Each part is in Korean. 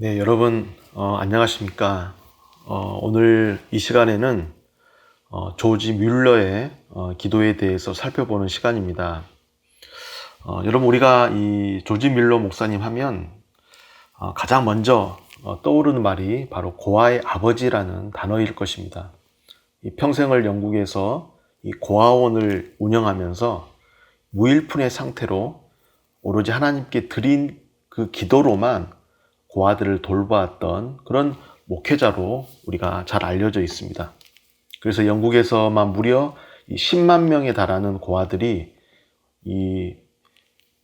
네, 여러분 안녕하십니까? 오늘 이 시간에는 조지 뮬러의 기도에 대해서 살펴보는 시간입니다. 여러분 우리가 이 조지 뮬러 목사님 하면 가장 먼저 떠오르는 말이 바로 고아의 아버지라는 단어일 것입니다. 이 평생을 영국에서 이 고아원을 운영하면서 무일푼의 상태로 오로지 하나님께 드린 그 기도로만 고아들을 돌보았던 그런 목회자로 우리가 잘 알려져 있습니다. 그래서 영국에서만 무려 10만 명에 달하는 고아들이 이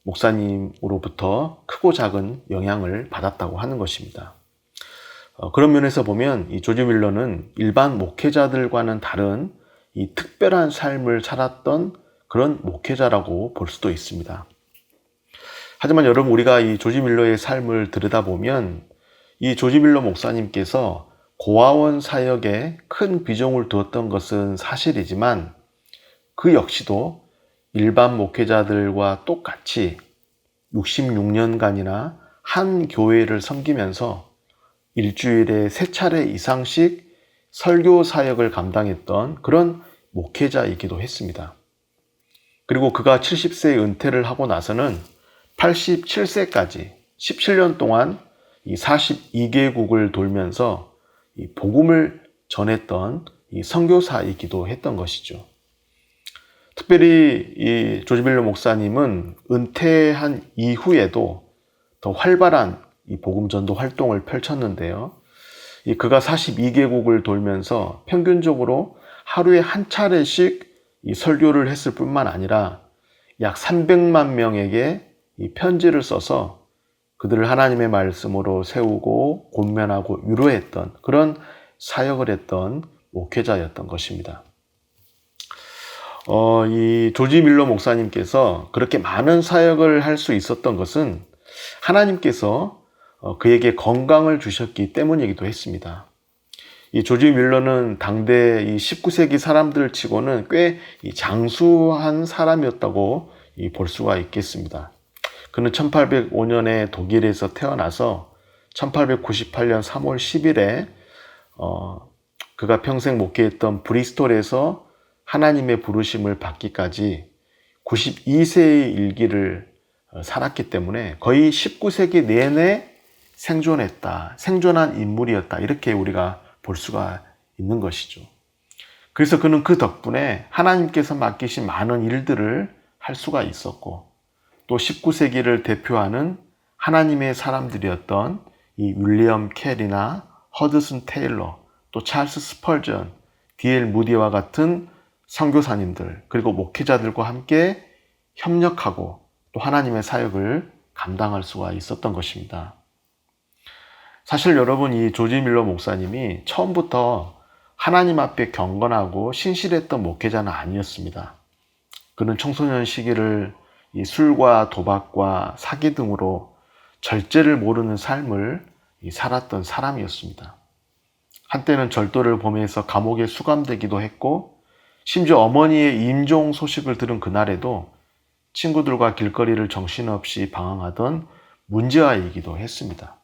목사님으로부터 크고 작은 영향을 받았다고 하는 것입니다. 그런 면에서 보면 이 조지 뮬러는 일반 목회자들과는 다른 이 특별한 삶을 살았던 그런 목회자라고 볼 수도 있습니다. 하지만 여러분 우리가 이 조지 뮬러의 삶을 들여다보면 이 조지 뮬러 목사님께서 고아원 사역에 큰 비중을 두었던 것은 사실이지만 그 역시도 일반 목회자들과 똑같이 66년간이나 한 교회를 섬기면서 일주일에 3차례 이상씩 설교 사역을 감당했던 그런 목회자이기도 했습니다. 그리고 그가 70세에 은퇴를 하고 나서는 87세까지 17년 동안 이 42개국을 돌면서 이 복음을 전했던 이 선교사이기도 했던 것이죠. 특별히 이 조지 뮬러 목사님은 은퇴한 이후에도 더 활발한 이 복음 전도 활동을 펼쳤는데요. 그가 42개국을 돌면서 평균적으로 하루에 한 차례씩 이 설교를 했을 뿐만 아니라 약 300만 명에게 이 편지를 써서 그들을 하나님의 말씀으로 세우고 권면하고 위로했던 그런 사역을 했던 목회자였던 것입니다. 이 조지 뮬러 목사님께서 그렇게 많은 사역을 할 수 있었던 것은 하나님께서 그에게 건강을 주셨기 때문이기도 했습니다. 이 조지 뮬러는 당대 이 19세기 사람들 치고는 꽤 장수한 사람이었다고 볼 수가 있겠습니다. 그는 1805년에 독일에서 태어나서 1898년 3월 10일에 그가 평생 목회했던 브리스톨에서 하나님의 부르심을 받기까지 92세의 일기를 살았기 때문에 거의 19세기 내내 생존한 인물이었다. 이렇게 우리가 볼 수가 있는 것이죠. 그래서 그는 그 덕분에 하나님께서 맡기신 많은 일들을 할 수가 있었고 또 19세기를 대표하는 하나님의 사람들이었던 이 윌리엄 켈이나 허드슨 테일러, 또 찰스 스펄전, D.L. 무디와 같은 선교사님들 그리고 목회자들과 함께 협력하고 또 하나님의 사역을 감당할 수가 있었던 것입니다. 사실 여러분 이 조지 뮬러 목사님이 처음부터 하나님 앞에 경건하고 신실했던 목회자는 아니었습니다. 그는 청소년 시기를 이 술과 도박과 사기 등으로 절제를 모르는 삶을 살았던 사람이었습니다. 한때는 절도를 범해서 감옥에 수감되기도 했고 심지어 어머니의 임종 소식을 들은 그날에도 친구들과 길거리를 정신없이 방황하던 문제아이이기도 했습니다.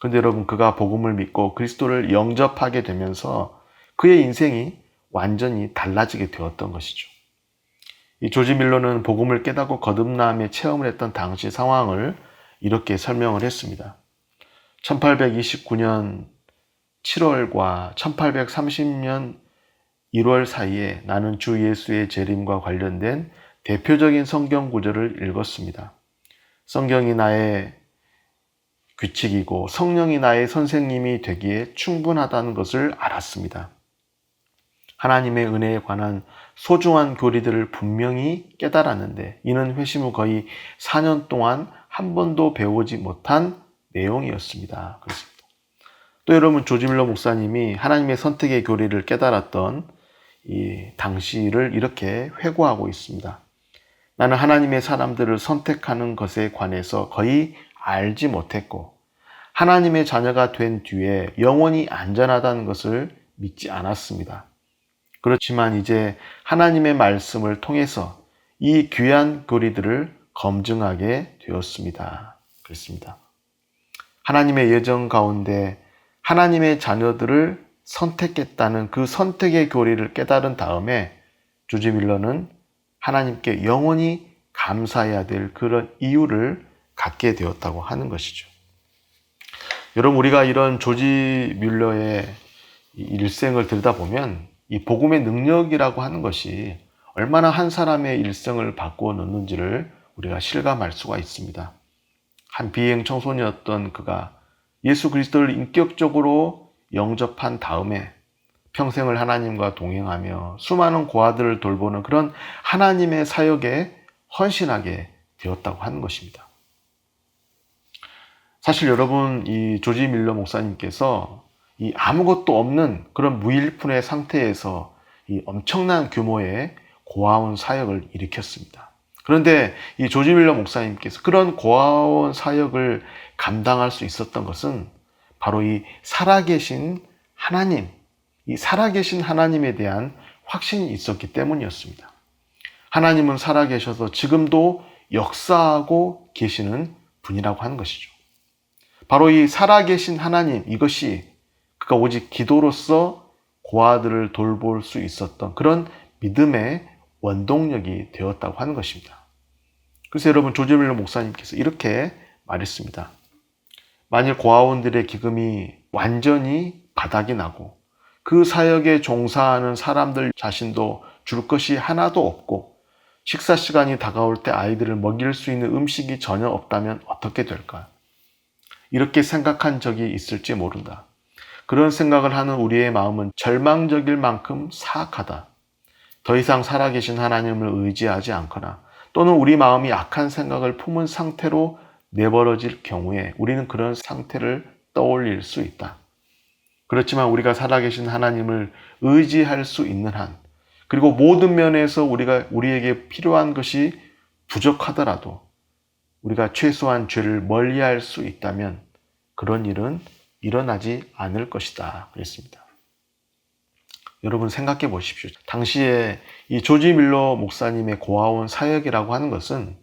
그런데 여러분 그가 복음을 믿고 그리스도를 영접하게 되면서 그의 인생이 완전히 달라지게 되었던 것이죠. 이 조지 뮬러는 복음을 깨닫고 거듭남의 체험을 했던 당시 상황을 이렇게 설명을 했습니다. 1829년 7월과 1830년 1월 사이에 나는 주 예수의 재림과 관련된 대표적인 성경 구절을 읽었습니다. 성경이 나의 규칙이고 성령이 나의 선생님이 되기에 충분하다는 것을 알았습니다. 하나님의 은혜에 관한 소중한 교리들을 분명히 깨달았는데 이는 회심 후 거의 4년 동안 한 번도 배우지 못한 내용이었습니다. 그렇습니다. 또 여러분 조지 뮬러 목사님이 하나님의 선택의 교리를 깨달았던 이 당시를 이렇게 회고하고 있습니다. 나는 하나님의 사람들을 선택하는 것에 관해서 거의 알지 못했고 하나님의 자녀가 된 뒤에 영원히 안전하다는 것을 믿지 않았습니다. 그렇지만 이제 하나님의 말씀을 통해서 이 귀한 교리들을 검증하게 되었습니다. 그렇습니다. 하나님의 예정 가운데 하나님의 자녀들을 선택했다는 그 선택의 교리를 깨달은 다음에 조지 밀러는 하나님께 영원히 감사해야 될 그런 이유를 갖게 되었다고 하는 것이죠. 여러분, 우리가 이런 조지 밀러의 일생을 들여다보면 이 복음의 능력이라고 하는 것이 얼마나 한 사람의 일생을 바꾸어 놓는지를 우리가 실감할 수가 있습니다. 한 비행 청소년이었던 그가 예수 그리스도를 인격적으로 영접한 다음에 평생을 하나님과 동행하며 수많은 고아들을 돌보는 그런 하나님의 사역에 헌신하게 되었다고 하는 것입니다. 사실 여러분, 이 조지 밀러 목사님께서 이 아무것도 없는 그런 무일푼의 상태에서 이 엄청난 규모의 고아원 사역을 일으켰습니다. 그런데 이 조지 밀러 목사님께서 그런 고아원 사역을 감당할 수 있었던 것은 바로 이 살아계신 하나님, 이 살아계신 하나님에 대한 확신이 있었기 때문이었습니다. 하나님은 살아계셔서 지금도 역사하고 계시는 분이라고 하는 것이죠. 바로 이 살아계신 하나님, 이것이 그가 오직 기도로서 고아들을 돌볼 수 있었던 그런 믿음의 원동력이 되었다고 하는 것입니다. 그래서 여러분, 조지 밀러 목사님께서 이렇게 말했습니다. 만일 고아원들의 기금이 완전히 바닥이 나고 그 사역에 종사하는 사람들 자신도 줄 것이 하나도 없고 식사 시간이 다가올 때 아이들을 먹일 수 있는 음식이 전혀 없다면 어떻게 될까? 이렇게 생각한 적이 있을지 모른다. 그런 생각을 하는 우리의 마음은 절망적일 만큼 사악하다. 더 이상 살아계신 하나님을 의지하지 않거나 또는 우리 마음이 악한 생각을 품은 상태로 내버려질 경우에 우리는 그런 상태를 떠올릴 수 있다. 그렇지만 우리가 살아계신 하나님을 의지할 수 있는 한, 그리고 모든 면에서 우리에게 필요한 것이 부족하더라도 우리가 최소한 죄를 멀리할 수 있다면 그런 일은 일어나지 않을 것이다. 그랬습니다. 여러분, 생각해 보십시오. 당시에 이 조지 밀러 목사님의 고아원 사역이라고 하는 것은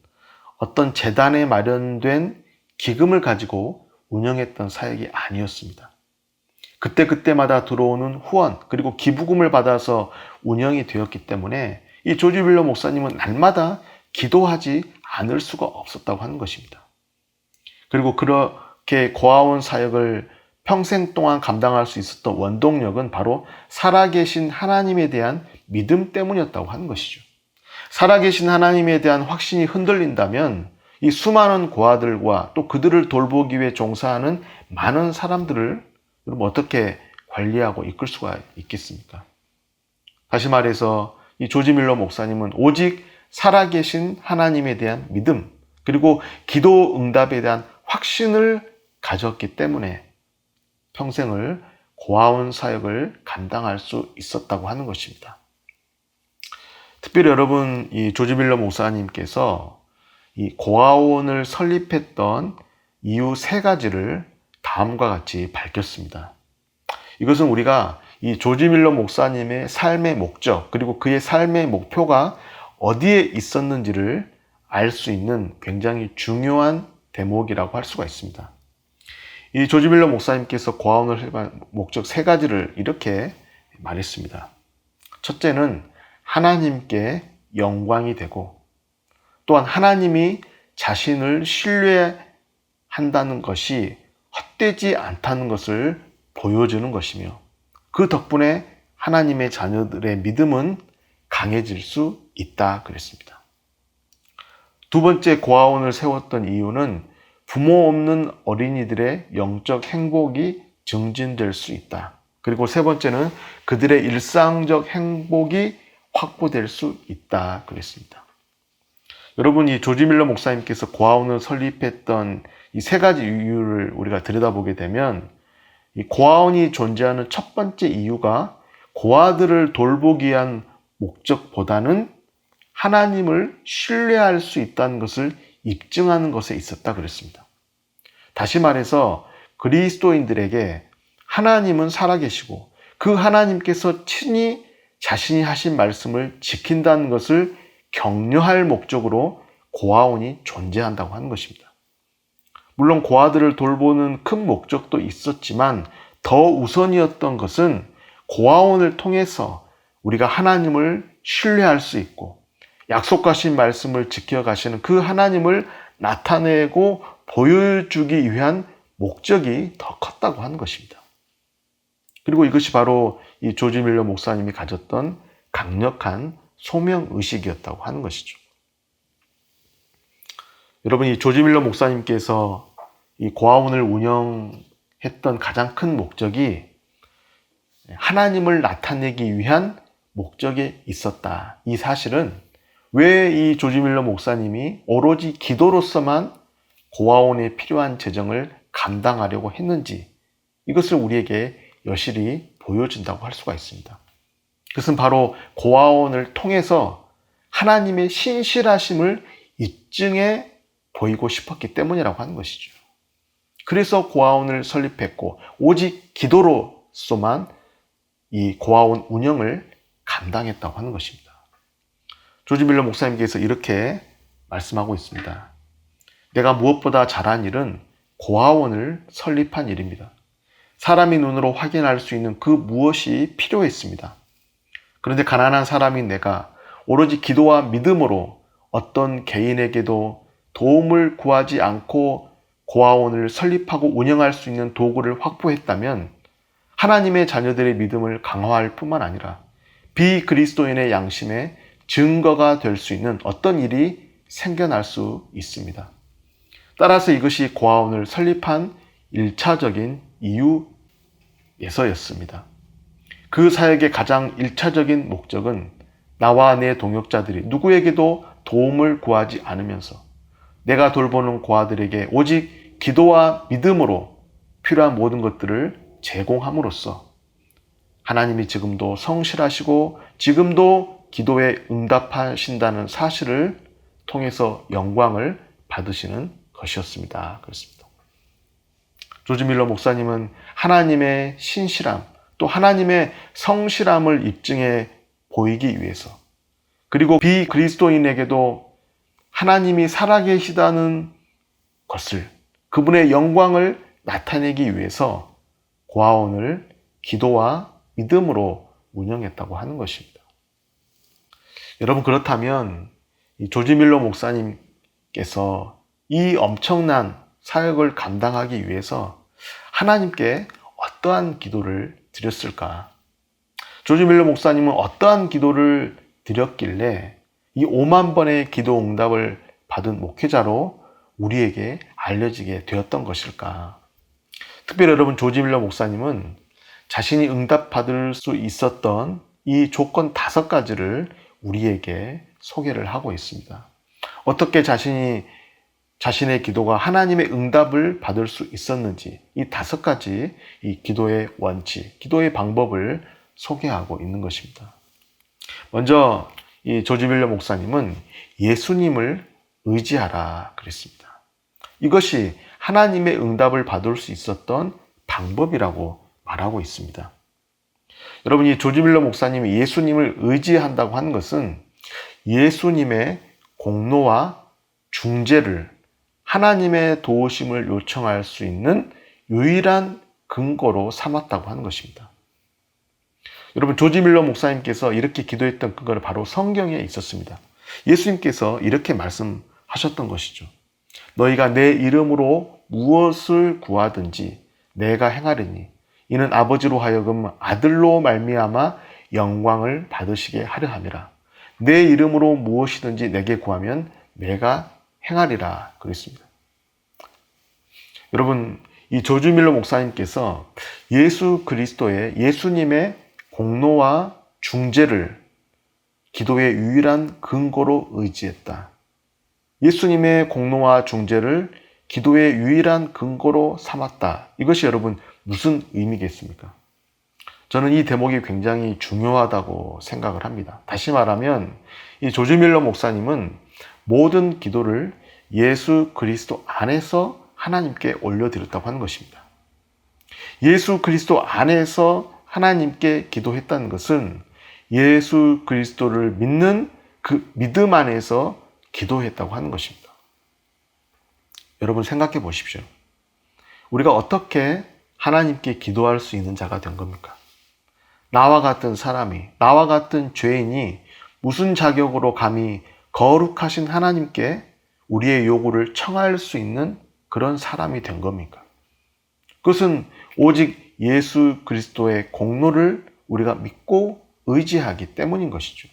어떤 재단에 마련된 기금을 가지고 운영했던 사역이 아니었습니다. 그때마다 들어오는 후원 그리고 기부금을 받아서 운영이 되었기 때문에 이 조지 밀러 목사님은 날마다 기도하지 않을 수가 없었다고 하는 것입니다. 그리고 그렇게 고아원 사역을 평생 동안 감당할 수 있었던 원동력은 바로 살아계신 하나님에 대한 믿음 때문이었다고 하는 것이죠. 살아계신 하나님에 대한 확신이 흔들린다면 이 수많은 고아들과 또 그들을 돌보기 위해 종사하는 많은 사람들을 여러분 어떻게 관리하고 이끌 수가 있겠습니까? 다시 말해서 이 조지 밀러 목사님은 오직 살아계신 하나님에 대한 믿음 그리고 기도 응답에 대한 확신을 가졌기 때문에 평생을 고아원 사역을 감당할 수 있었다고 하는 것입니다. 특별히 여러분, 이 조지 밀러 목사님께서 이 고아원을 설립했던 이유 3가지를 다음과 같이 밝혔습니다. 이것은 우리가 이 조지 밀러 목사님의 삶의 목적 그리고 그의 삶의 목표가 어디에 있었는지를 알 수 있는 굉장히 중요한 대목이라고 할 수가 있습니다. 이 조지 밀러 목사님께서 고아원을 설립한 목적 3가지를 이렇게 말했습니다. 첫째는 하나님께 영광이 되고 또한 하나님이 자신을 신뢰한다는 것이 헛되지 않다는 것을 보여주는 것이며 그 덕분에 하나님의 자녀들의 믿음은 강해질 수 있다 그랬습니다. 2번째, 고아원을 세웠던 이유는 부모 없는 어린이들의 영적 행복이 증진될 수 있다. 그리고 3번째는 그들의 일상적 행복이 확보될 수 있다 그랬습니다. 여러분, 이 조지 밀러 목사님께서 고아원을 설립했던 이 3가지 이유를 우리가 들여다보게 되면 이 고아원이 존재하는 첫 번째 이유가 고아들을 돌보기 위한 목적보다는 하나님을 신뢰할 수 있다는 것을 입증하는 것에 있었다 그랬습니다. 다시 말해서 그리스도인들에게 하나님은 살아계시고 그 하나님께서 친히 자신이 하신 말씀을 지킨다는 것을 격려할 목적으로 고아원이 존재한다고 하는 것입니다. 물론 고아들을 돌보는 큰 목적도 있었지만 더 우선이었던 것은 고아원을 통해서 우리가 하나님을 신뢰할 수 있고 약속하신 말씀을 지켜가시는 그 하나님을 나타내고 보여주기 위한 목적이 더 컸다고 하는 것입니다. 그리고 이것이 바로 이 조지 밀러 목사님이 가졌던 강력한 소명의식이었다고 하는 것이죠. 여러분, 이 조지 밀러 목사님께서 이 고아원을 운영했던 가장 큰 목적이 하나님을 나타내기 위한 목적이 있었다. 이 사실은 왜 이 조지 밀러 목사님이 오로지 기도로서만 고아원에 필요한 재정을 감당하려고 했는지 이것을 우리에게 여실히 보여준다고 할 수가 있습니다. 그것은 바로 고아원을 통해서 하나님의 신실하심을 입증해 보이고 싶었기 때문이라고 하는 것이죠. 그래서 고아원을 설립했고 오직 기도로서만 이 고아원 운영을 감당했다고 하는 것입니다. 조지 밀러 목사님께서 이렇게 말씀하고 있습니다. 내가 무엇보다 잘한 일은 고아원을 설립한 일입니다. 사람이 눈으로 확인할 수 있는 그 무엇이 필요했습니다. 그런데 가난한 사람인 내가 오로지 기도와 믿음으로 어떤 개인에게도 도움을 구하지 않고 고아원을 설립하고 운영할 수 있는 도구를 확보했다면 하나님의 자녀들의 믿음을 강화할 뿐만 아니라 비그리스도인의 양심에 증거가 될 수 있는 어떤 일이 생겨날 수 있습니다. 따라서 이것이 고아원을 설립한 1차적인 이유에서였습니다. 그 사역의 가장 1차적인 목적은 나와 내 동역자들이 누구에게도 도움을 구하지 않으면서 내가 돌보는 고아들에게 오직 기도와 믿음으로 필요한 모든 것들을 제공함으로써 하나님이 지금도 성실하시고 지금도 기도에 응답하신다는 사실을 통해서 영광을 받으시는 것이었습니다. 그렇습니다. 조지 밀러 목사님은 하나님의 신실함, 또 하나님의 성실함을 입증해 보이기 위해서, 그리고 비그리스도인에게도 하나님이 살아계시다는 것을, 그분의 영광을 나타내기 위해서 고아원을 기도와 믿음으로 운영했다고 하는 것입니다. 여러분, 그렇다면 이 조지 밀러 목사님께서 이 엄청난 사역을 감당하기 위해서 하나님께 어떠한 기도를 드렸을까? 조지 밀러 목사님은 어떠한 기도를 드렸길래 이 5만 번의 기도 응답을 받은 목회자로 우리에게 알려지게 되었던 것일까? 특별히 여러분, 조지 밀러 목사님은 자신이 응답받을 수 있었던 이 조건 5가지를 우리에게 소개를 하고 있습니다. 어떻게 자신의 기도가 하나님의 응답을 받을 수 있었는지 이 5가지 이 기도의 원칙, 기도의 방법을 소개하고 있는 것입니다. 먼저 이 조지 밀러 목사님은 예수님을 의지하라 그랬습니다. 이것이 하나님의 응답을 받을 수 있었던 방법이라고 말하고 있습니다. 여러분, 이 조지 밀러 목사님이 예수님을 의지한다고 하는 것은 예수님의 공로와 중재를 하나님의 도우심을 요청할 수 있는 유일한 근거로 삼았다고 하는 것입니다. 여러분, 조지 밀러 목사님께서 이렇게 기도했던 근거는 바로 성경에 있었습니다. 예수님께서 이렇게 말씀하셨던 것이죠. 너희가 내 이름으로 무엇을 구하든지 내가 행하리니 이는 아버지로 하여금 아들로 말미암아 영광을 받으시게 하려 함이라. 내 이름으로 무엇이든지 내게 구하면 내가 행하리라 그랬습니다. 여러분, 이 조지 밀러 목사님께서 예수 그리스도의 예수님의 공로와 중재를 기도의 유일한 근거로 의지했다. 예수님의 공로와 중재를 기도의 유일한 근거로 삼았다. 이것이 여러분 무슨 의미겠습니까? 저는 이 대목이 굉장히 중요하다고 생각을 합니다. 다시 말하면 이 조지 밀러 목사님은 모든 기도를 예수 그리스도 안에서 하나님께 올려드렸다고 하는 것입니다. 예수 그리스도 안에서 하나님께 기도했다는 것은 예수 그리스도를 믿는 그 믿음 안에서 기도했다고 하는 것입니다. 여러분 생각해 보십시오. 우리가 어떻게 하나님께 기도할 수 있는 자가 된 겁니까? 나와 같은 사람이, 나와 같은 죄인이 무슨 자격으로 감히 거룩하신 하나님께 우리의 요구를 청할 수 있는 그런 사람이 된 겁니까? 그것은 오직 예수 그리스도의 공로를 우리가 믿고 의지하기 때문인 것이죠.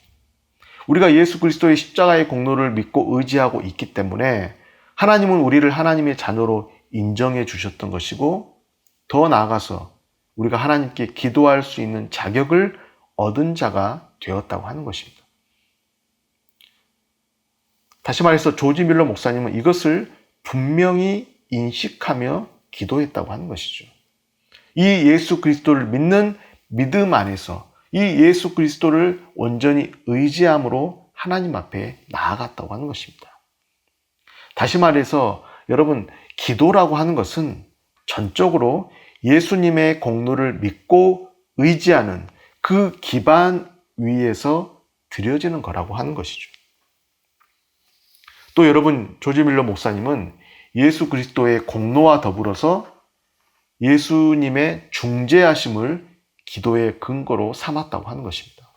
우리가 예수 그리스도의 십자가의 공로를 믿고 의지하고 있기 때문에 하나님은 우리를 하나님의 자녀로 인정해 주셨던 것이고, 더 나아가서 우리가 하나님께 기도할 수 있는 자격을 얻은 자가 되었다고 하는 것입니다. 다시 말해서 조지 밀러 목사님은 이것을 분명히 인식하며 기도했다고 하는 것이죠. 이 예수 그리스도를 믿는 믿음 안에서 이 예수 그리스도를 온전히 의지함으로 하나님 앞에 나아갔다고 하는 것입니다. 다시 말해서 여러분, 기도라고 하는 것은 전적으로 예수님의 공로를 믿고 의지하는 그 기반 위에서 드려지는 거라고 하는 것이죠. 또 여러분, 조지 밀러 목사님은 예수 그리스도의 공로와 더불어서 예수님의 중재하심을 기도의 근거로 삼았다고 하는 것입니다.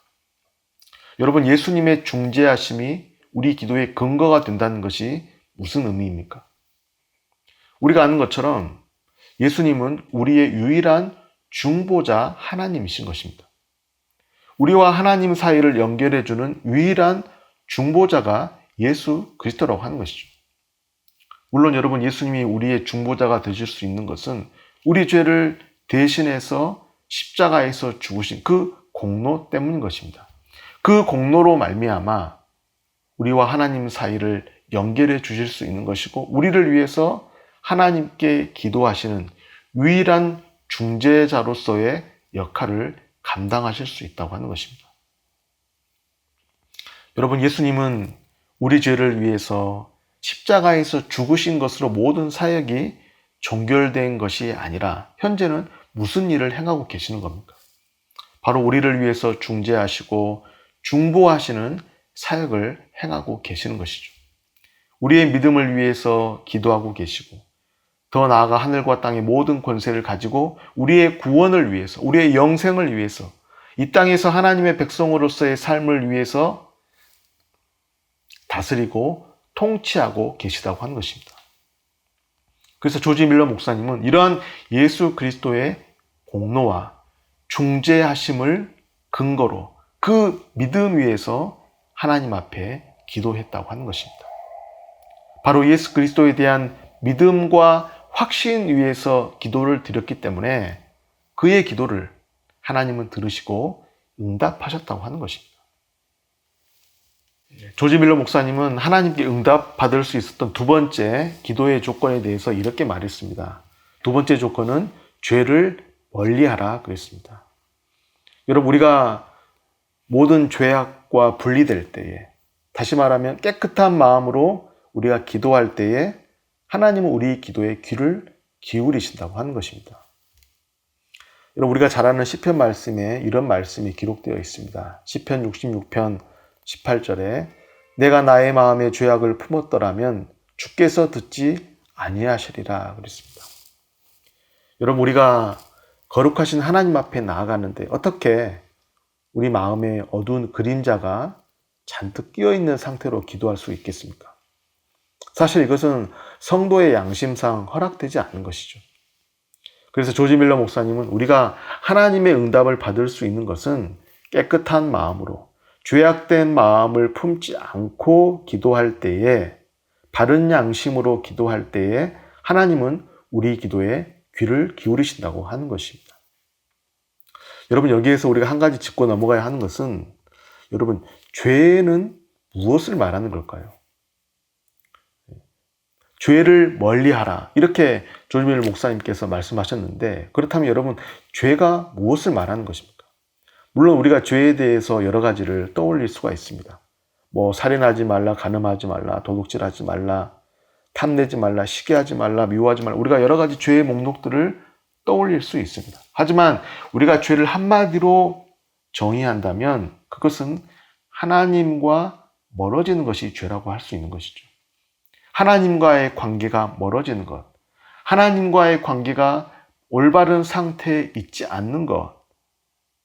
여러분, 예수님의 중재하심이 우리 기도의 근거가 된다는 것이 무슨 의미입니까? 우리가 아는 것처럼 예수님은 우리의 유일한 중보자 하나님이신 것입니다. 우리와 하나님 사이를 연결해주는 유일한 중보자가 예수 그리스도라고 하는 것이죠. 물론 여러분, 예수님이 우리의 중보자가 되실 수 있는 것은 우리 죄를 대신해서 십자가에서 죽으신 그 공로 때문인 것입니다. 그 공로로 말미암아 우리와 하나님 사이를 연결해 주실 수 있는 것이고, 우리를 위해서 하나님께 기도하시는 유일한 중재자로서의 역할을 감당하실 수 있다고 하는 것입니다. 여러분, 예수님은 우리 죄를 위해서 십자가에서 죽으신 것으로 모든 사역이 종결된 것이 아니라 현재는 무슨 일을 행하고 계시는 겁니까? 바로 우리를 위해서 중재하시고 중보하시는 사역을 행하고 계시는 것이죠. 우리의 믿음을 위해서 기도하고 계시고, 더 나아가 하늘과 땅의 모든 권세를 가지고 우리의 구원을 위해서, 우리의 영생을 위해서, 이 땅에서 하나님의 백성으로서의 삶을 위해서 다스리고 통치하고 계시다고 하는 것입니다. 그래서 조지 밀러 목사님은 이러한 예수 그리스도의 공로와 중재하심을 근거로 그 믿음 위에서 하나님 앞에 기도했다고 하는 것입니다. 바로 예수 그리스도에 대한 믿음과 확신 위에서 기도를 드렸기 때문에 그의 기도를 하나님은 들으시고 응답하셨다고 하는 것입니다. 조지 밀러 목사님은 하나님께 응답받을 수 있었던 두 번째 기도의 조건에 대해서 이렇게 말했습니다. 두 번째 조건은 죄를 멀리하라 그랬습니다. 여러분, 우리가 모든 죄악과 분리될 때에, 다시 말하면 깨끗한 마음으로 우리가 기도할 때에 하나님은 우리 기도에 귀를 기울이신다고 하는 것입니다. 여러분, 우리가 잘 아는 시편 말씀에 이런 말씀이 기록되어 있습니다. 시편 66편 18절에 내가 나의 마음에 죄악을 품었더라면 주께서 듣지 아니하시리라 그랬습니다. 여러분, 우리가 거룩하신 하나님 앞에 나아가는데 어떻게 우리 마음에 어두운 그림자가 잔뜩 끼어있는 상태로 기도할 수 있겠습니까? 사실 이것은 성도의 양심상 허락되지 않는 것이죠. 그래서 조지 밀러 목사님은 우리가 하나님의 응답을 받을 수 있는 것은 깨끗한 마음으로 죄악된 마음을 품지 않고 기도할 때에, 바른 양심으로 기도할 때에 하나님은 우리 기도에 귀를 기울이신다고 하는 것입니다. 여러분, 여기에서 우리가 한 가지 짚고 넘어가야 하는 것은, 여러분, 죄는 무엇을 말하는 걸까요? 죄를 멀리하라, 이렇게 조지 밀러 목사님께서 말씀하셨는데, 그렇다면 여러분, 죄가 무엇을 말하는 것입니까? 물론 우리가 죄에 대해서 여러 가지를 떠올릴 수가 있습니다. 살인하지 말라, 간음하지 말라, 도둑질하지 말라, 탐내지 말라, 시기하지 말라, 미워하지 말라, 우리가 여러 가지 죄의 목록들을 떠올릴 수 있습니다. 하지만 우리가 죄를 한마디로 정의한다면 그것은 하나님과 멀어지는 것이 죄라고 할 수 있는 것이죠. 하나님과의 관계가 멀어지는 것, 하나님과의 관계가 올바른 상태에 있지 않는 것,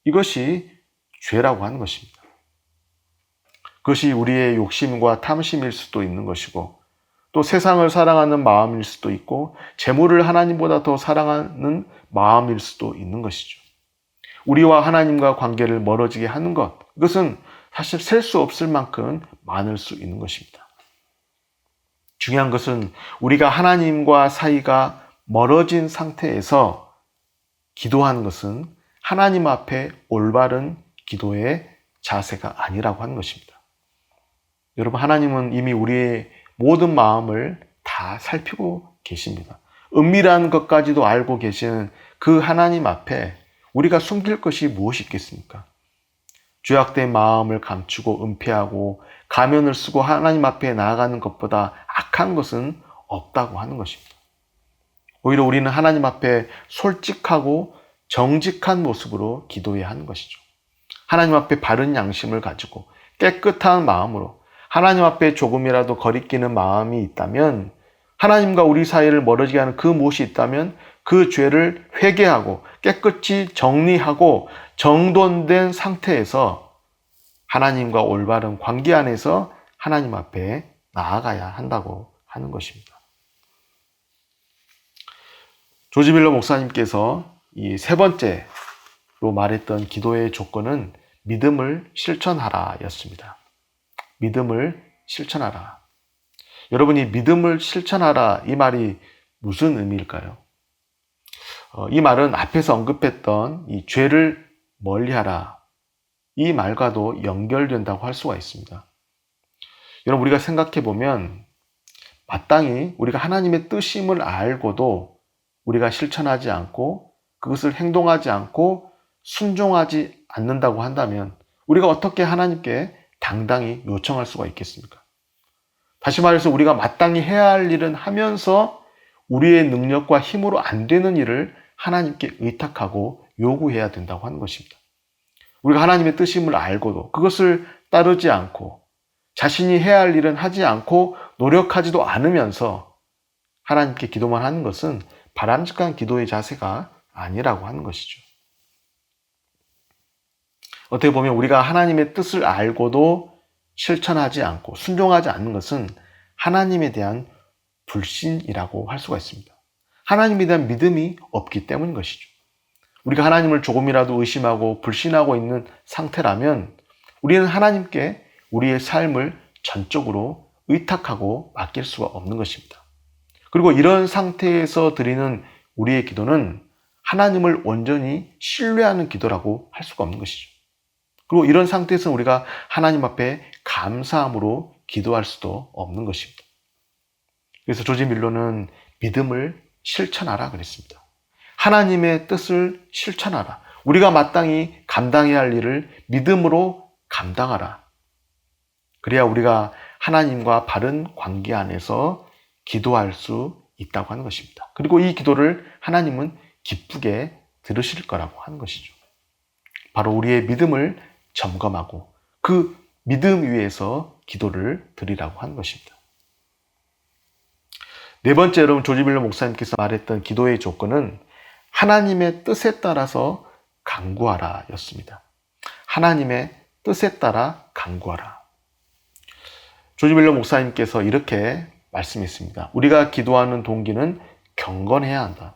이것이 죄라고 하는 것입니다. 그것이 우리의 욕심과 탐심일 수도 있는 것이고, 또 세상을 사랑하는 마음일 수도 있고, 재물을 하나님보다 더 사랑하는 마음일 수도 있는 것이죠. 우리와 하나님과 관계를 멀어지게 하는 것, 이것은 사실 셀 수 없을 만큼 많을 수 있는 것입니다. 중요한 것은 우리가 하나님과 사이가 멀어진 상태에서 기도하는 것은 하나님 앞에 올바른 기도의 자세가 아니라고 하는 것입니다. 여러분, 하나님은 이미 우리의 모든 마음을 다 살피고 계십니다. 은밀한 것까지도 알고 계시는 그 하나님 앞에 우리가 숨길 것이 무엇이 있겠습니까? 죄악된 마음을 감추고 은폐하고 가면을 쓰고 하나님 앞에 나아가는 것보다 악한 것은 없다고 하는 것입니다. 오히려 우리는 하나님 앞에 솔직하고 정직한 모습으로 기도해야 하는 것이죠. 하나님 앞에 바른 양심을 가지고 깨끗한 마음으로 하나님 앞에 조금이라도 거리끼는 마음이 있다면, 하나님과 우리 사이를 멀어지게 하는 그 무엇이 있다면 그 죄를 회개하고 깨끗이 정리하고 정돈된 상태에서 하나님과 올바른 관계 안에서 하나님 앞에 나아가야 한다고 하는 것입니다. 조지 밀러 목사님께서 이 세 번째로 말했던 기도의 조건은 믿음을 실천하라 였습니다. 믿음을 실천하라. 여러분이 믿음을 실천하라, 이 말이 무슨 의미일까요? 이 말은 앞에서 언급했던 이 죄를 멀리하라, 이 말과도 연결된다고 할 수가 있습니다. 여러분, 우리가 생각해 보면 마땅히 우리가 하나님의 뜻임을 알고도 우리가 실천하지 않고 그것을 행동하지 않고 순종하지 않는다고 한다면 우리가 어떻게 하나님께 당당히 요청할 수가 있겠습니까? 다시 말해서 우리가 마땅히 해야 할 일은 하면서 우리의 능력과 힘으로 안 되는 일을 하나님께 의탁하고 요구해야 된다고 하는 것입니다. 우리가 하나님의 뜻임을 알고도 그것을 따르지 않고 자신이 해야 할 일은 하지 않고 노력하지도 않으면서 하나님께 기도만 하는 것은 바람직한 기도의 자세가 아니라고 하는 것이죠. 어떻게 보면 우리가 하나님의 뜻을 알고도 실천하지 않고 순종하지 않는 것은 하나님에 대한 불신이라고 할 수가 있습니다. 하나님에 대한 믿음이 없기 때문인 것이죠. 우리가 하나님을 조금이라도 의심하고 불신하고 있는 상태라면 우리는 하나님께 우리의 삶을 전적으로 의탁하고 맡길 수가 없는 것입니다. 그리고 이런 상태에서 드리는 우리의 기도는 하나님을 온전히 신뢰하는 기도라고 할 수가 없는 것이죠. 그리고 이런 상태에서 우리가 하나님 앞에 감사함으로 기도할 수도 없는 것입니다. 그래서 조지 밀러는 믿음을 실천하라 그랬습니다. 하나님의 뜻을 실천하라. 우리가 마땅히 감당해야 할 일을 믿음으로 감당하라. 그래야 우리가 하나님과 바른 관계 안에서 기도할 수 있다고 하는 것입니다. 그리고 이 기도를 하나님은 기쁘게 들으실 거라고 하는 것이죠. 바로 우리의 믿음을 점검하고 그 믿음 위에서 기도를 드리라고 하는 것입니다. 네 번째, 여러분, 조지 밀러 목사님께서 말했던 기도의 조건은 하나님의 뜻에 따라서 간구하라 였습니다. 하나님의 뜻에 따라 간구하라. 조지 밀러 목사님께서 이렇게 말씀했습니다. 우리가 기도하는 동기는 경건해야 한다.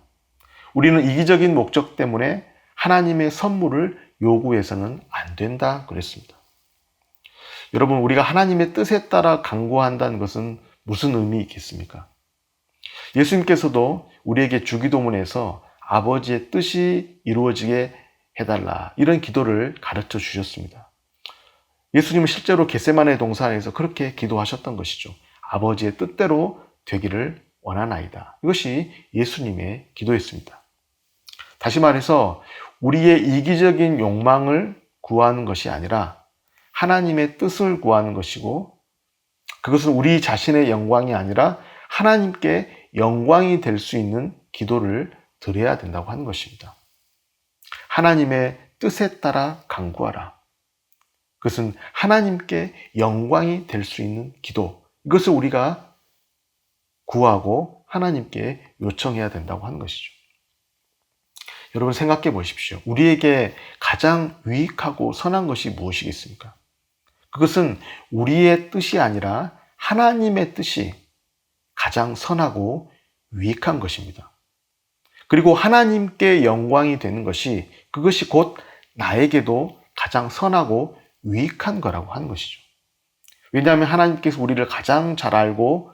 우리는 이기적인 목적 때문에 하나님의 선물을 요구해서는 안 된다 그랬습니다. 여러분, 우리가 하나님의 뜻에 따라 간구한다는 것은 무슨 의미 있겠습니까? 예수님께서도 우리에게 주기도문에서 아버지의 뜻이 이루어지게 해달라, 이런 기도를 가르쳐 주셨습니다. 예수님은 실제로 겟세마네 동산에서 그렇게 기도하셨던 것이죠. 아버지의 뜻대로 되기를 원하나이다. 이것이 예수님의 기도였습니다. 다시 말해서 우리의 이기적인 욕망을 구하는 것이 아니라 하나님의 뜻을 구하는 것이고, 그것은 우리 자신의 영광이 아니라 하나님께 영광이 될 수 있는 기도를 드려야 된다고 하는 것입니다. 하나님의 뜻에 따라 간구하라. 그것은 하나님께 영광이 될 수 있는 기도, 이것을 우리가 구하고 하나님께 요청해야 된다고 하는 것이죠. 여러분 생각해 보십시오. 우리에게 가장 유익하고 선한 것이 무엇이겠습니까? 그것은 우리의 뜻이 아니라 하나님의 뜻이 가장 선하고 유익한 것입니다. 그리고 하나님께 영광이 되는 것이 그것이 곧 나에게도 가장 선하고 유익한 거라고 하는 것이죠. 왜냐하면 하나님께서 우리를 가장 잘 알고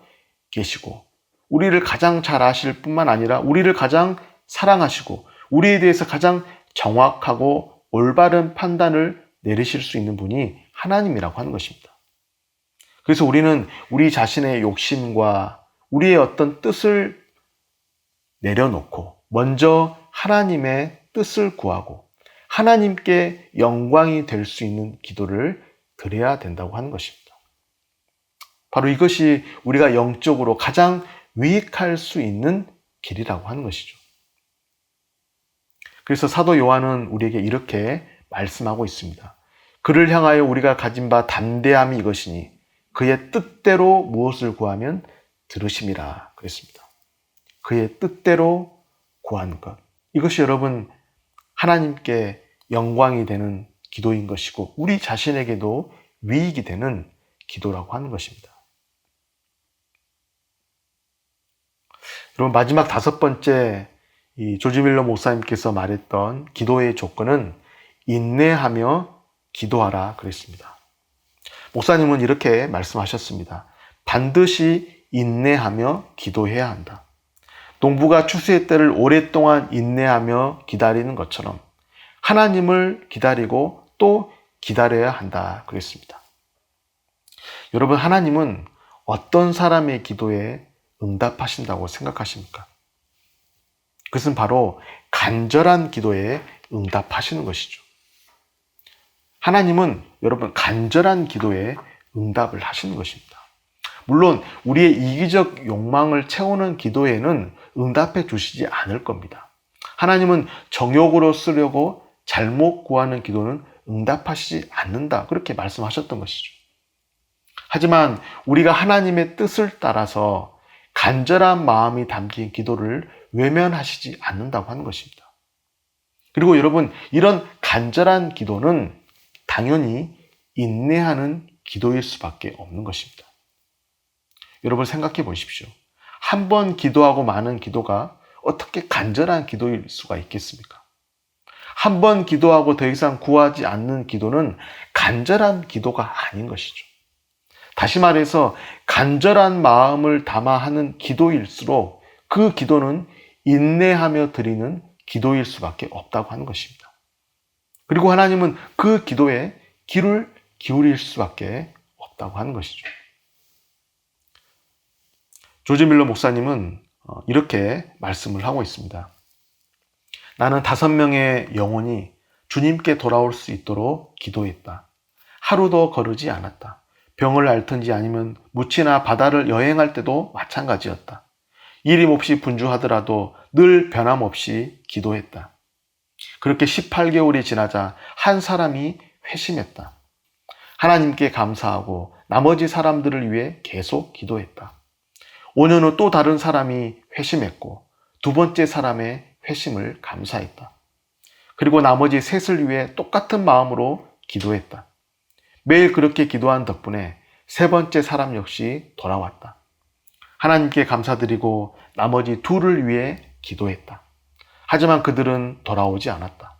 계시고 우리를 가장 잘 아실 뿐만 아니라 우리를 가장 사랑하시고 우리에 대해서 가장 정확하고 올바른 판단을 내리실 수 있는 분이 하나님이라고 하는 것입니다. 그래서 우리는 우리 자신의 욕심과 우리의 어떤 뜻을 내려놓고 먼저 하나님의 뜻을 구하고 하나님께 영광이 될 수 있는 기도를 드려야 된다고 하는 것입니다. 바로 이것이 우리가 영적으로 가장 유익할 수 있는 길이라고 하는 것이죠. 그래서 사도 요한은 우리에게 이렇게 말씀하고 있습니다. 그를 향하여 우리가 가진 바 담대함이 이것이니 그의 뜻대로 무엇을 구하면 들으심이라 그랬습니다. 그의 뜻대로 구하는 것. 이것이 여러분 하나님께 영광이 되는 기도인 것이고 우리 자신에게도 유익이 되는 기도라고 하는 것입니다. 여러분 마지막 5번째 이 조지 밀러 목사님께서 말했던 기도의 조건은 인내하며 기도하라 그랬습니다. 목사님은 이렇게 말씀하셨습니다. 반드시 인내하며 기도해야 한다. 농부가 추수의 때를 오랫동안 인내하며 기다리는 것처럼 하나님을 기다리고 또 기다려야 한다 그랬습니다. 여러분 하나님은 어떤 사람의 기도에 응답하신다고 생각하십니까? 그것은 바로 간절한 기도에 응답하시는 것이죠. 하나님은 여러분 간절한 기도에 응답을 하시는 것입니다. 물론 우리의 이기적 욕망을 채우는 기도에는 응답해 주시지 않을 겁니다. 하나님은 정욕으로 쓰려고 잘못 구하는 기도는 응답하시지 않는다. 그렇게 말씀하셨던 것이죠. 하지만 우리가 하나님의 뜻을 따라서 간절한 마음이 담긴 기도를 외면하시지 않는다고 하는 것입니다. 그리고 여러분 이런 간절한 기도는 당연히 인내하는 기도일 수밖에 없는 것입니다. 여러분 생각해 보십시오. 한 번 기도하고 마는 기도가 어떻게 간절한 기도일 수가 있겠습니까? 한 번 기도하고 더 이상 구하지 않는 기도는 간절한 기도가 아닌 것이죠. 다시 말해서 간절한 마음을 담아 하는 기도일수록 그 기도는 인내하며 드리는 기도일 수밖에 없다고 하는 것입니다. 그리고 하나님은 그 기도에 귀를 기울일 수밖에 없다고 하는 것이죠. 조지 밀러 목사님은 이렇게 말씀을 하고 있습니다. 나는 5명의 영혼이 주님께 돌아올 수 있도록 기도했다. 하루도 거르지 않았다. 병을 앓든지 아니면 묻히나 바다를 여행할 때도 마찬가지였다. 일이 몹시 분주하더라도 늘 변함없이 기도했다. 그렇게 18개월이 지나자 한 사람이 회심했다. 하나님께 감사하고 나머지 사람들을 위해 계속 기도했다. 5년 후 또 다른 사람이 회심했고 2번째 사람의 회심을 감사했다. 그리고 나머지 셋을 위해 똑같은 마음으로 기도했다. 매일 그렇게 기도한 덕분에 3번째 사람 역시 돌아왔다. 하나님께 감사드리고 나머지 2를 위해 기도했다. 하지만 그들은 돌아오지 않았다.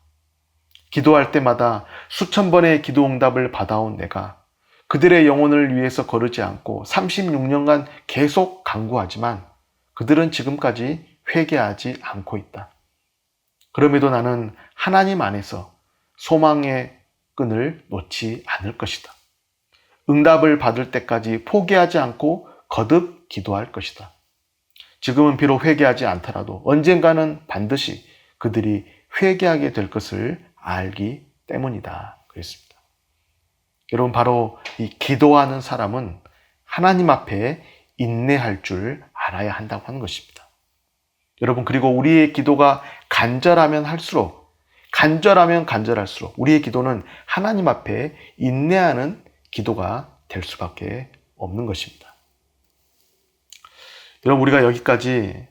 기도할 때마다 수천 번의 기도 응답을 받아온 내가 그들의 영혼을 위해서 거르지 않고 36년간 계속 간구하지만 그들은 지금까지 회개하지 않고 있다. 그럼에도 나는 하나님 안에서 소망의 끈을 놓지 않을 것이다. 응답을 받을 때까지 포기하지 않고 거듭 기도할 것이다. 지금은 비록 회개하지 않더라도 언젠가는 반드시 그들이 회개하게 될 것을 알기 때문이다. 그랬습니다. 여러분 바로 이 기도하는 사람은 하나님 앞에 인내할 줄 알아야 한다고 하는 것입니다. 여러분 그리고 우리의 기도가 간절하면 간절할수록 우리의 기도는 하나님 앞에 인내하는 기도가 될 수밖에 없는 것입니다. 여러분, 우리가 여기까지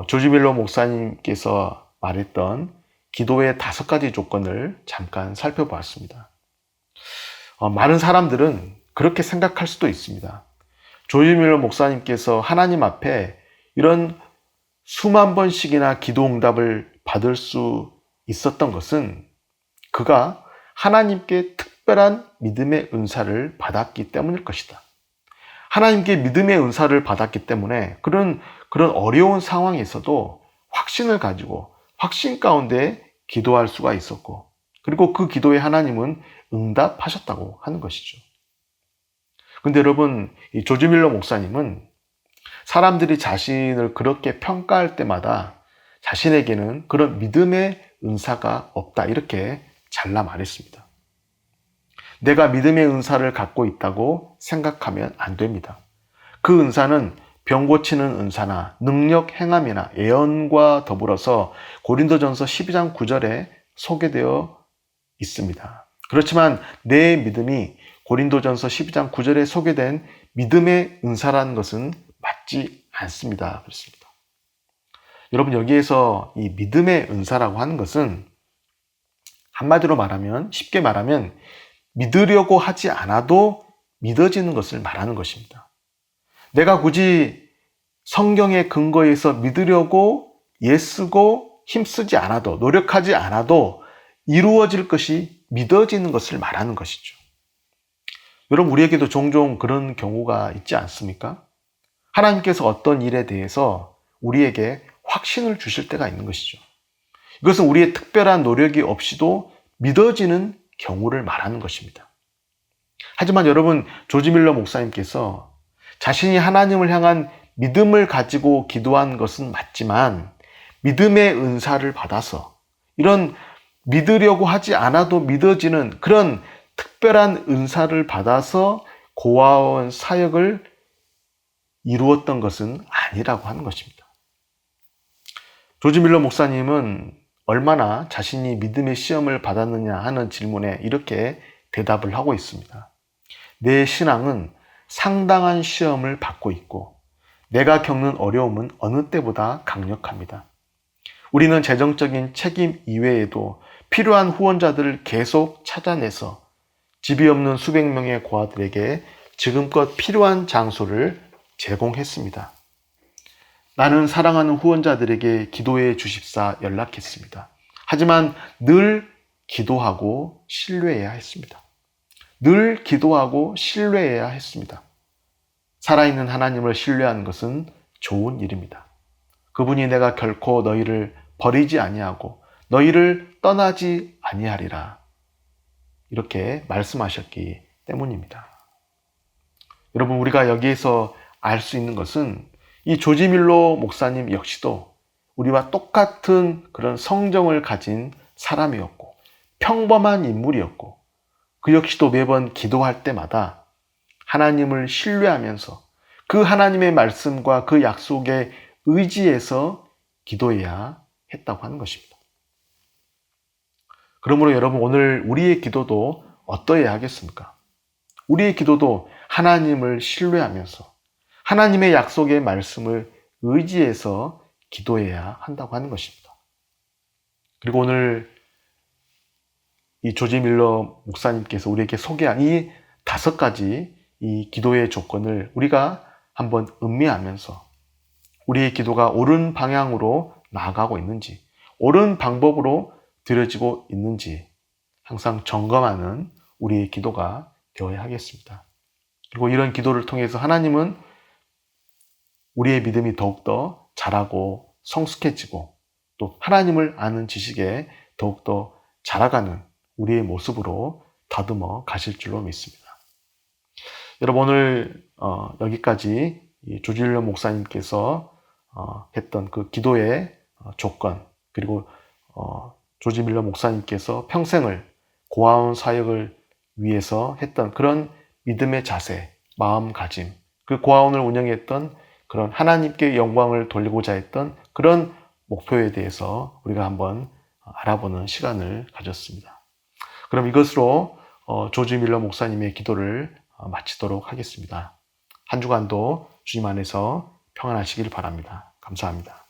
조지 밀러 목사님께서 말했던 기도의 5가지 조건을 잠깐 살펴보았습니다. 많은 사람들은 그렇게 생각할 수도 있습니다. 조지 밀러 목사님께서 하나님 앞에 이런 수만 번씩이나 기도 응답을 받을 수 있었던 것은 그가 하나님께 특별한 믿음의 은사를 받았기 때문일 것이다. 하나님께 믿음의 은사를 받았기 때문에 그런 어려운 상황에서도 확신을 가지고 확신 가운데 기도할 수가 있었고, 그리고 그 기도에 하나님은 응답하셨다고 하는 것이죠. 근데 여러분, 이 조지 밀러 목사님은 사람들이 자신을 그렇게 평가할 때마다 자신에게는 그런 믿음의 은사가 없다, 이렇게 잘라 말했습니다. 내가 믿음의 은사를 갖고 있다고 생각하면 안 됩니다. 그 은사는 병 고치는 은사나 능력 행함이나 예언과 더불어서 고린도전서 12장 9절에 소개되어 있습니다. 그렇지만 내 믿음이 고린도전서 12장 9절에 소개된 믿음의 은사라는 것은 맞지 않습니다. 그렇습니다. 여러분, 여기에서 이 믿음의 은사라고 하는 것은 한마디로 말하면, 쉽게 말하면 믿으려고 하지 않아도 믿어지는 것을 말하는 것입니다. 내가 굳이 성경의 근거에서 믿으려고 애쓰고 힘쓰지 않아도, 노력하지 않아도 이루어질 것이 믿어지는 것을 말하는 것이죠. 여러분, 우리에게도 종종 그런 경우가 있지 않습니까? 하나님께서 어떤 일에 대해서 우리에게 확신을 주실 때가 있는 것이죠. 이것은 우리의 특별한 노력이 없이도 믿어지는 경우를 말하는 것입니다. 하지만 여러분, 조지 밀러 목사님께서 자신이 하나님을 향한 믿음을 가지고 기도한 것은 맞지만 믿음의 은사를 받아서 이런 믿으려고 하지 않아도 믿어지는 그런 특별한 은사를 받아서 고아원 사역을 이루었던 것은 아니라고 하는 것입니다. 조지 밀러 목사님은 얼마나 자신이 믿음의 시험을 받았느냐 하는 질문에 이렇게 대답을 하고 있습니다. 내 신앙은 상당한 시험을 받고 있고 내가 겪는 어려움은 어느 때보다 강력합니다. 우리는 재정적인 책임 이외에도 필요한 후원자들을 계속 찾아내서 집이 없는 수백 명의 고아들에게 지금껏 필요한 장소를 제공했습니다. 나는 사랑하는 후원자들에게 기도해 주십사 연락했습니다. 하지만 늘 기도하고 신뢰해야 했습니다. 늘 기도하고 신뢰해야 했습니다. 살아있는 하나님을 신뢰하는 것은 좋은 일입니다. 그분이 내가 결코 너희를 버리지 아니하고 너희를 떠나지 아니하리라, 이렇게 말씀하셨기 때문입니다. 여러분, 우리가 여기에서 알 수 있는 것은 이 조지 밀러 목사님 역시도 우리와 똑같은 그런 성정을 가진 사람이었고 평범한 인물이었고, 그 역시도 매번 기도할 때마다 하나님을 신뢰하면서 그 하나님의 말씀과 그 약속에 의지해서 기도해야 했다고 하는 것입니다. 그러므로 여러분, 오늘 우리의 기도도 어떠해야 하겠습니까? 우리의 기도도 하나님을 신뢰하면서 하나님의 약속의 말씀을 의지해서 기도해야 한다고 하는 것입니다. 그리고 오늘 이 조지 밀러 목사님께서 우리에게 소개한 이 5가지 이 기도의 조건을 우리가 한번 음미하면서 우리의 기도가 옳은 방향으로 나아가고 있는지, 옳은 방법으로 드려지고 있는지 항상 점검하는 우리의 기도가 되어야 하겠습니다. 그리고 이런 기도를 통해서 하나님은 우리의 믿음이 더욱더 자라고 성숙해지고 또 하나님을 아는 지식에 더욱더 자라가는 우리의 모습으로 다듬어 가실 줄로 믿습니다. 여러분, 오늘 여기까지 조지 밀러 목사님께서 했던 그 기도의 조건, 그리고 조지 밀러 목사님께서 평생을 고아원 사역을 위해서 했던 그런 믿음의 자세, 마음가짐, 그 고아원을 운영했던 그런 하나님께 영광을 돌리고자 했던 그런 목표에 대해서 우리가 한번 알아보는 시간을 가졌습니다. 그럼 이것으로 조지 밀러 목사님의 기도를 마치도록 하겠습니다. 한 주간도 주님 안에서 평안하시길 바랍니다. 감사합니다.